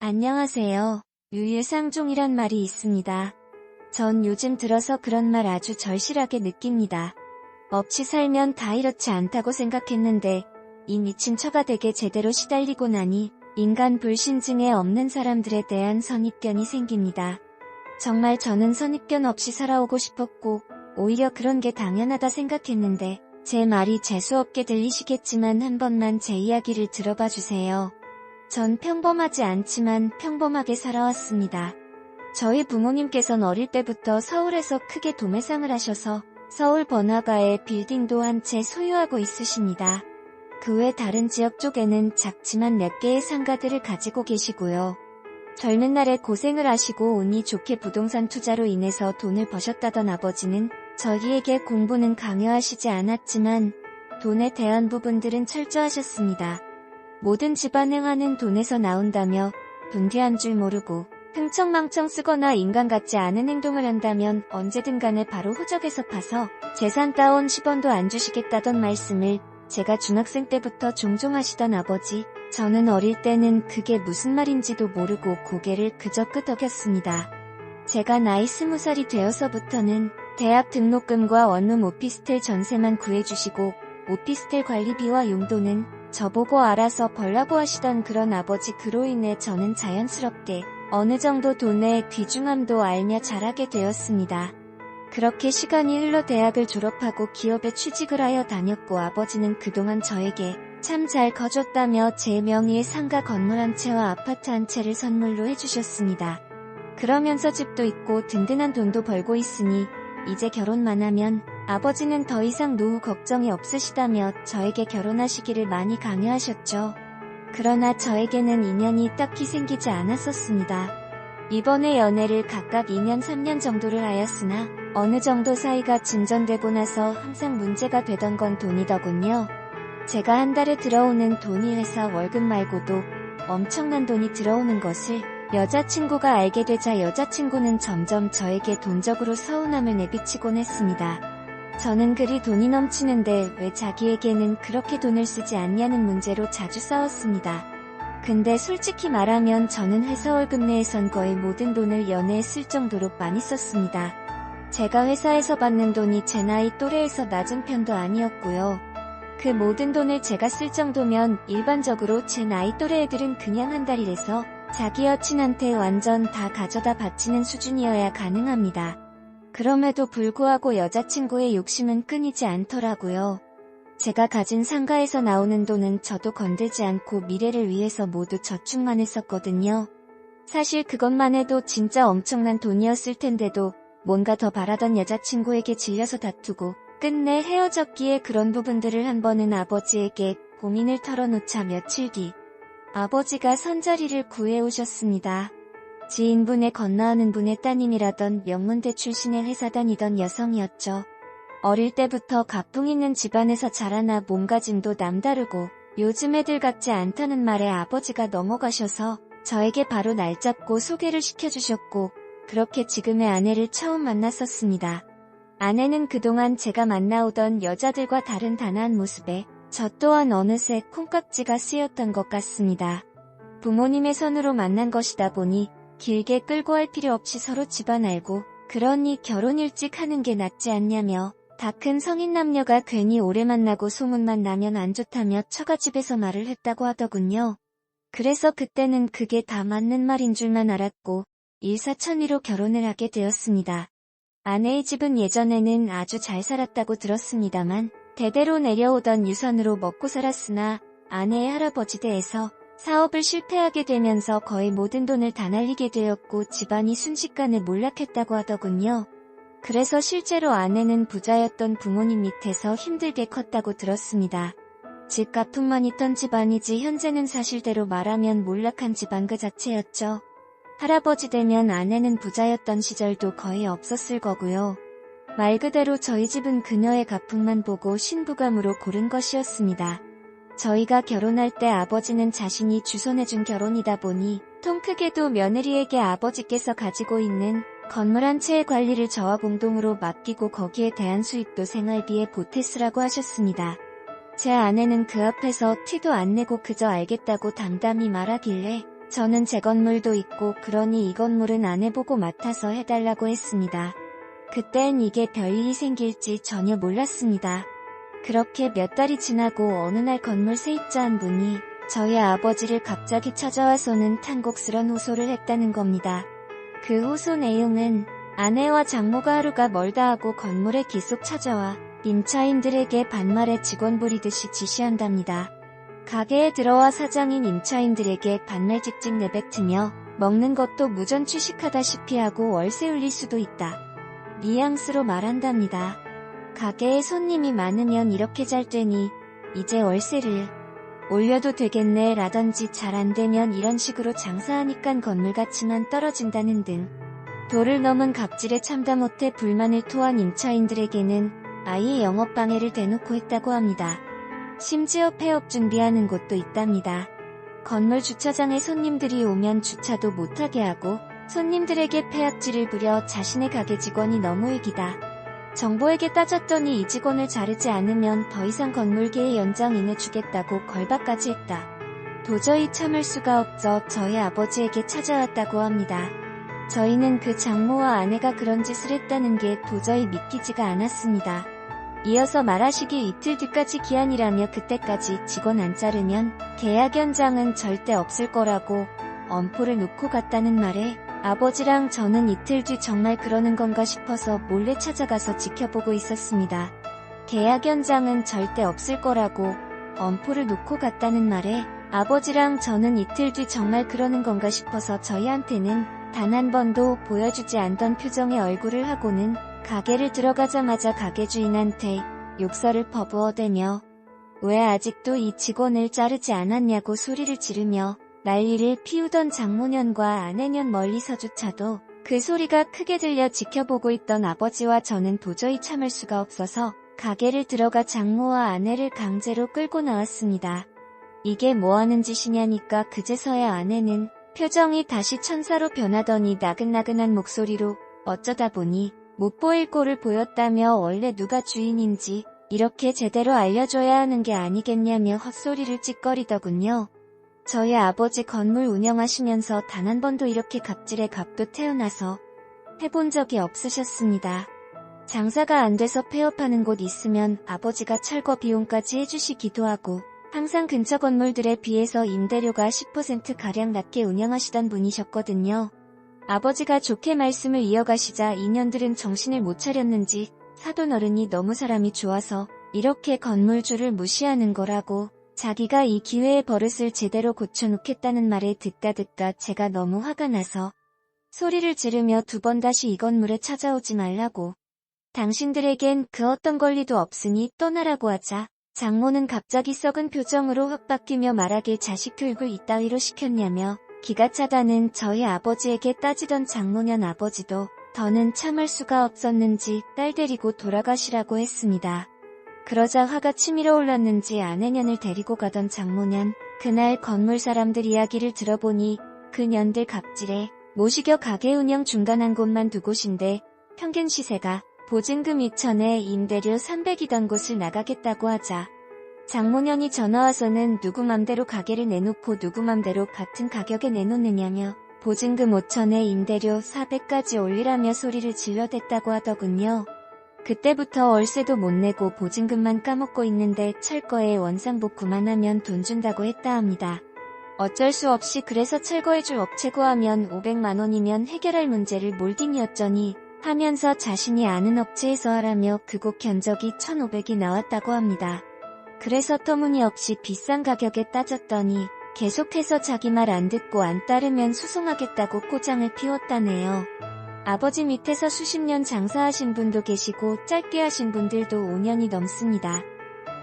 안녕하세요. 유유상종이란 말이 있습니다. 전 요즘 들어서 그런 말 아주 절실하게 느낍니다. 없이 살면 다 이렇지 않다고 생각했는데 이 미친 처가 댁에 제대로 시달리고 나니 인간 불신증에 없는 사람들에 대한 선입견이 생깁니다. 정말 저는 선입견 없이 살아오고 싶었고 오히려 그런 게 당연하다 생각했는데 제 말이 재수없게 들리시겠지만 한 번만 제 이야기를 들어봐 주세요. 전 평범하지 않지만 평범하게 살아왔습니다. 저희 부모님께선 어릴 때부터 서울에서 크게 도매상을 하셔서 서울 번화가에 빌딩도 한 채 소유하고 있으십니다. 그 외 다른 지역 쪽에는 작지만 몇 개의 상가들을 가지고 계시고요. 젊은 날에 고생을 하시고 운이 좋게 부동산 투자로 인해서 돈을 버셨다던 아버지는 저희에게 공부는 강요하시지 않았지만 돈에 대한 부분들은 철저하셨습니다. 모든 집안행하는 돈에서 나온다며 분개한 줄 모르고 흥청망청 쓰거나 인간 같지 않은 행동을 한다면 언제든 간에 바로 호적에서 파서 재산 따온 10원도 안 주시겠다던 말씀을 제가 중학생 때부터 종종 하시던 아버지, 저는 어릴 때는 그게 무슨 말인지도 모르고 고개를 그저 끄덕였습니다. 제가 나이 20살이 되어서부터는 대학 등록금과 원룸 오피스텔 전세만 구해주시고 오피스텔 관리비와 용도는 저보고 알아서 벌라고 하시던 그런 아버지, 그로 인해 저는 자연스럽게 어느 정도 돈의 귀중함도 알며 자라게 되었습니다. 그렇게 시간이 흘러 대학을 졸업하고 기업에 취직을 하여 다녔고 아버지는 그동안 저에게 참 잘 커줬다며 제 명의의 상가 건물 한 채와 아파트 한 채를 선물로 해주셨습니다. 그러면서 집도 있고 든든한 돈도 벌고 있으니 이제 결혼만 하면 아버지는 더 이상 노후 걱정이 없으시다며 저에게 결혼하시기를 많이 강요하셨죠. 그러나 저에게는 인연이 딱히 생기지 않았었습니다. 이번에 연애를 각각 2년 3년 정도를 하였으나 어느 정도 사이가 진전되고 나서 항상 문제가 되던 건 돈이더군요. 제가 한 달에 들어오는 돈이 회사 월급 말고도 엄청난 돈이 들어오는 것을 여자친구가 알게 되자 여자친구는 점점 저에게 돈적으로 서운함을 내비치곤 했습니다. 저는 그리 돈이 넘치는데 왜 자기에게는 그렇게 돈을 쓰지 않냐는 문제로 자주 싸웠습니다. 근데 솔직히 말하면 저는 회사 월급 내에선 거의 모든 돈을 연애에 쓸 정도로 많이 썼습니다. 제가 회사에서 받는 돈이 제 나이 또래에서 낮은 편도 아니었고요. 그 모든 돈을 제가 쓸 정도면 일반적으로 제 나이 또래 애들은 그냥 한 달 일해서 자기 여친한테 완전 다 가져다 바치는 수준이어야 가능합니다. 그럼에도 불구하고 여자친구의 욕심은 끊이지 않더라고요. 제가 가진 상가에서 나오는 돈은 저도 건들지 않고 미래를 위해서 모두 저축만 했었거든요. 사실 그것만 해도 진짜 엄청난 돈이었을 텐데도 뭔가 더 바라던 여자친구에게 질려서 다투고 끝내 헤어졌기에 그런 부분들을 한 번은 아버지에게 고민을 털어놓자 며칠 뒤 아버지가 선자리를 구해오셨습니다. 지인분의 건너하는 분의 따님이라던 명문대 출신의 회사 다니던 여성이었죠. 어릴 때부터 가풍 있는 집안에서 자라나 몸가짐도 남다르고 요즘 애들 같지 않다는 말에 아버지가 넘어가셔서 저에게 바로 날 잡고 소개를 시켜주셨고 그렇게 지금의 아내를 처음 만났었습니다. 아내는 그동안 제가 만나오던 여자들과 다른 단아한 모습에 저 또한 어느새 콩깍지가 쓰였던 것 같습니다. 부모님의 선으로 만난 것이다 보니 길게 끌고 할 필요 없이 서로 집안 알고 그러니 결혼 일찍 하는 게 낫지 않냐며 다 큰 성인 남녀가 괜히 오래 만나고 소문만 나면 안 좋다며 처가집에서 말을 했다고 하더군요. 그래서 그때는 그게 다 맞는 말인 줄만 알았고 일사천리로 결혼을 하게 되었습니다. 아내의 집은 예전에는 아주 잘 살았다고 들었습니다만 대대로 내려오던 유산으로 먹고 살았으나 아내의 할아버지 댁에서 사업을 실패하게 되면서 거의 모든 돈을 다 날리게 되었고 집안이 순식간에 몰락했다고 하더군요. 그래서 실제로 아내는 부자였던 부모님 밑에서 힘들게 컸다고 들었습니다. 집값뿐만 있던 집안이지 현재는 사실대로 말하면 몰락한 집안 그 자체였죠. 할아버지 되면 아내는 부자였던 시절도 거의 없었을 거고요. 말 그대로 저희 집은 그녀의 가풍만 보고 신부감으로 고른 것이었습니다. 저희가 결혼할 때 아버지는 자신이 주선해준 결혼이다 보니 통 크게도 며느리에게 아버지께서 가지고 있는 건물 한 채의 관리를 저와 공동으로 맡기고 거기에 대한 수입도 생활비에 보태쓰라고 하셨습니다. 제 아내는 그 앞에서 티도 안 내고 그저 알겠다고 담담히 말하길래 저는 제 건물도 있고 그러니 이 건물은 안 해보고 맡아서 해달라고 했습니다. 그땐 이게 별일이 생길지 전혀 몰랐습니다. 그렇게 몇 달이 지나고 어느 날 건물 세입자 한 분이 저희 아버지를 갑자기 찾아와서는 탄곡스런 호소를 했다는 겁니다. 그 호소 내용은 아내와 장모가 하루가 멀다 하고 건물에 계속 찾아와 임차인들에게 반말에 직원 부리듯이 지시한답니다. 가게에 들어와 사장인 임차인들에게 반말 직직 내뱉으며 먹는 것도 무전 취식하다시피 하고 월세 올릴 수도 있다. 뉘앙스로 말한답니다. 가게에 손님이 많으면 이렇게 잘 되니 이제 월세를 올려도 되겠네 라던지 잘 안되면 이런 식으로 장사하니깐 건물가치만 떨어진다는 등 도를 넘은 갑질에 참다 못해 불만을 토한 임차인들에게는 아예 영업방해를 대놓고 했다고 합니다. 심지어 폐업 준비하는 곳도 있답니다. 건물 주차장에 손님들이 오면 주차도 못하게 하고 손님들에게 폐악질을 부려 자신의 가게 직원이 너무 이기다. 정보에게 따졌더니 이 직원을 자르지 않으면 더 이상 건물계에 연장인해주겠다고 걸박까지 했다. 도저히 참을 수가 없어 저희 아버지에게 찾아왔다고 합니다. 저희는 그 장모와 아내가 그런 짓을 했다는 게 도저히 믿기지가 않았습니다. 이어서 말하시길 이틀 뒤까지 기한이라며 그때까지 직원 안 자르면 계약 연장은 절대 없을 거라고 엄포를 놓고 갔다는 말에 아버지랑 저는 이틀 뒤 정말 그러는 건가 싶어서 몰래 찾아가서 지켜보고 있었습니다. 계약 연장은 절대 없을 거라고 엄포를 놓고 갔다는 말에 아버지랑 저는 이틀 뒤 정말 그러는 건가 싶어서 저희한테는 단 한 번도 보여주지 않던 표정의 얼굴을 하고는 가게를 들어가자마자 가게 주인한테 욕설을 퍼부어대며 왜 아직도 이 직원을 자르지 않았냐고 소리를 지르며 난리를 피우던 장모년과 아내년 멀리서조차도 그 소리가 크게 들려 지켜보고 있던 아버지와 저는 도저히 참을 수가 없어서 가게를 들어가 장모와 아내를 강제로 끌고 나왔습니다. 이게 뭐하는 짓이냐니까 그제서야 아내는 표정이 다시 천사로 변하더니 나긋나긋한 목소리로 어쩌다 보니 못 보일 꼴을 보였다며 원래 누가 주인인지 이렇게 제대로 알려줘야 하는 게 아니겠냐며 헛소리를 찌꺼리더군요. 저희 아버지 건물 운영하시면서 단 한 번도 이렇게 갑질에 갑도 태어나서 해본 적이 없으셨습니다. 장사가 안 돼서 폐업하는 곳 있으면 아버지가 철거 비용까지 해주시기도 하고 항상 근처 건물들에 비해서 임대료가 10%가량 낮게 운영하시던 분이셨거든요. 아버지가 좋게 말씀을 이어가시자 인연들은 정신을 못 차렸는지 사돈 어른이 너무 사람이 좋아서 이렇게 건물주를 무시하는 거라고 자기가 이 기회에 버릇을 제대로 고쳐놓겠다는 말에 듣다 제가 너무 화가 나서 소리를 지르며 두 번 다시 이 건물에 찾아오지 말라고 당신들에겐 그 어떤 권리도 없으니 떠나라고 하자 장모는 갑자기 썩은 표정으로 확 바뀌며 말하길 자식 교육을 이따위로 시켰냐며 기가 차다는 저희 아버지에게 따지던 장모년 아버지도 더는 참을 수가 없었는지 딸 데리고 돌아가시라고 했습니다. 그러자 화가 치밀어 올랐는지 아내년을 데리고 가던 장모년, 그날 건물 사람들 이야기를 들어보니 그 년들 갑질에 모시겨 가게 운영 중단한 곳만 두 곳인데 평균 시세가 보증금 2,000에 임대료 300이던 곳을 나가겠다고 하자 장모년이 전화와서는 누구 맘대로 가게를 내놓고 누구 맘대로 같은 가격에 내놓느냐며 보증금 5,000에 임대료 400까지 올리라며 소리를 질러댔다고 하더군요. 그때부터 월세도 못 내고 보증금만 까먹고 있는데 철거에 원상복구만 하면 돈 준다고 했다 합니다. 어쩔 수 없이 그래서 철거해줄 업체 구하면 500만 원이면 해결할 문제를 몰딩이 어쩌니 하면서 자신이 아는 업체에서 하라며 그곳 견적이 1,500이 나왔다고 합니다. 그래서 터무니없이 비싼 가격에 따졌더니 계속해서 자기 말 안 듣고 안 따르면 소송하겠다고 꼬장을 피웠다네요. 아버지 밑에서 수십 년 장사하신 분도 계시고 짧게 하신 분들도 5년이 넘습니다.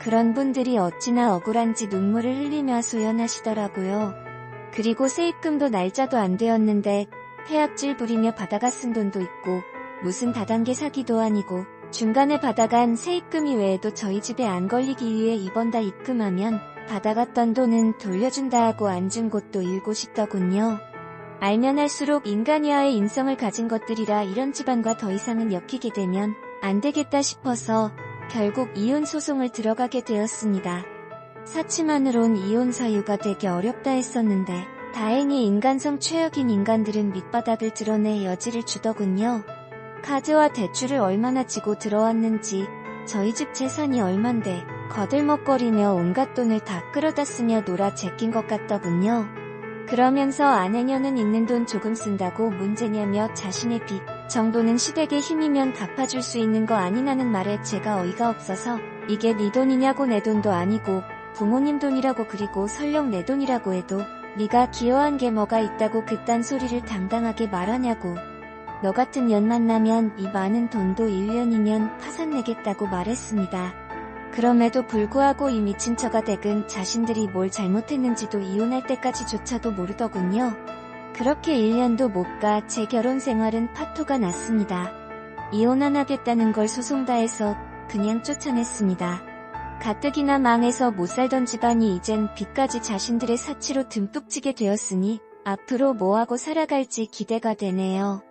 그런 분들이 어찌나 억울한지 눈물을 흘리며 하소연하시더라고요. 그리고 세입금도 날짜도 안 되었는데 폐악질 부리며 받아가 쓴 돈도 있고 무슨 다단계 사기도 아니고 중간에 받아간 세입금 이외에도 저희 집에 안 걸리기 위해 이번 달 입금하면 받아갔던 돈은 돌려준다 하고 안 준 곳도 7곳이더군요. 알면 할수록 인간이하의 인성을 가진 것들이라 이런 집안과 더 이상은 엮이게 되면 안 되겠다 싶어서 결국 이혼 소송을 들어가게 되었습니다. 사치만으론 이혼 사유가 되게 어렵다 했었는데 다행히 인간성 최악인 인간들은 밑바닥을 드러내 여지를 주더군요. 카드와 대출을 얼마나 지고 들어왔는지, 저희 집 재산이 얼만데 거들먹거리며 온갖 돈을 다 끌어다 쓰며 놀아 제낀 것 같더군요. 그러면서 아내녀는 있는 돈 조금 쓴다고 문제냐며 자신의 빚 정도는 시댁의 힘이면 갚아줄 수 있는 거 아니냐는 말에 제가 어이가 없어서 이게 네 돈이냐고 내 돈도 아니고 부모님 돈이라고 그리고 설령 내 돈이라고 해도 네가 기여한 게 뭐가 있다고 그딴 소리를 당당하게 말하냐고. 너 같은 년 만나면 이 많은 돈도 1년이면 파산내겠다고 말했습니다. 그럼에도 불구하고 이 미친 처가 댁은 자신들이 뭘 잘못했는지도 이혼할 때까지조차도 모르더군요. 그렇게 1년도 못 가 제 결혼 생활은 파토가 났습니다. 이혼 안 하겠다는 걸 소송 다해서 그냥 쫓아냈습니다. 가뜩이나 망해서 못 살던 집안이 이젠 빚까지 자신들의 사치로 듬뿍 지게 되었으니 앞으로 뭐하고 살아갈지 기대가 되네요.